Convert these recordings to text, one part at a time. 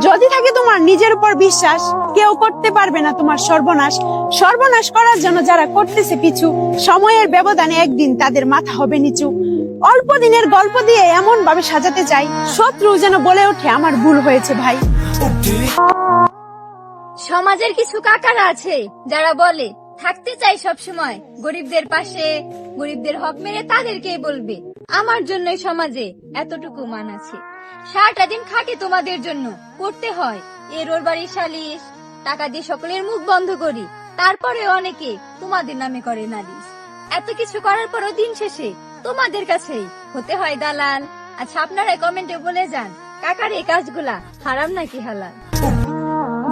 যদি থাকে তোমার নিজের উপর বিশ্বাস, কেউ করতে পারবে না তোমার সর্বনাশ। সর্বনাশ করার জন্য যারা করতেছে পিছু, সময়ের ব্যবধানে একদিন তাদের মাথা হবে নিচু। অল্প দিনের গল্প দিয়ে এমন ভাবে সাজাতে চাই, শত্রু যেন বলে ওঠে আমার ভুল হয়েছে ভাই। সমাজের কিছু কাকারা আছে যারা বলে থাকতে চাই সব সময় গরিবদের পাশে, গরিবদের হক মেরে তাদেরকেই বলবে আমার জন্যই সমাজে এতটুকু মান আছে। সারাটা দিন খাটে তোমাদের জন্য, করতে হয় এর বাড়ির সালিশ, টাকা দিয়ে সকলের মুখ বন্ধ করি, তারপরে অনেকে তোমাদের নামে করে নালিশ। এত কিছু করার পরও দিন শেষে তোমাদের কাছেই হতে হয় দালাল। আচ্ছা, আপনারা কমেন্টে বলে যান কাকার এই কাজগুলা হারাম নাকি হালাল।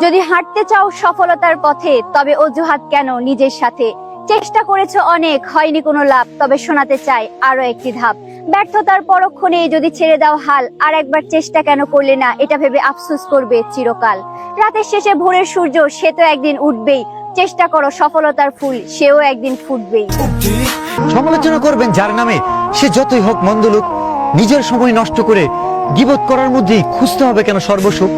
যদি হাঁটতে চাও সফলতার পথে, তবে অজুহাত কেন নিজের সাথে? চেষ্টা করেছো অনেক, হয়নি কোনো লাভ, তবে শোনাতে চাই আরো একটি ধাপ। ব্যর্থতার পরক্ষণে যদি ছেড়ে দাও হাল, আর একবার চেষ্টা কেন করলে না, এটা ভেবে আফসোস করবে চিরকাল। রাতের শেষে ভোরের সূর্য, সে তো একদিন উঠবেই। চেষ্টা করো সফলতার ফুল, সেও একদিন ফুটবেই। সমালোচনা করবেন যার নামে, সে যতই হোক মন্দ লোক। নিজের সময় নষ্ট করে গীবত করার মধ্যেই খুঁজতে হবে কেন সর্বসুখ?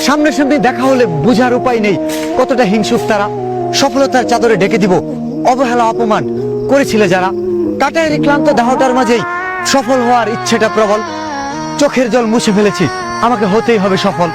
সামনে সামনে দেখা হলে বোঝার উপায় নেই কতটা হিংসুক তারা। সফলতার চাদরে ঢেকে দিব অবহেলা অপমান করেছিল যারা। কাটায়ের ক্লান্ত দেহটার মাঝেই সফল হওয়ার ইচ্ছেটা প্রবল। চোখের জল মুছে ফেলেছি, আমাকে হতেই হবে সফল।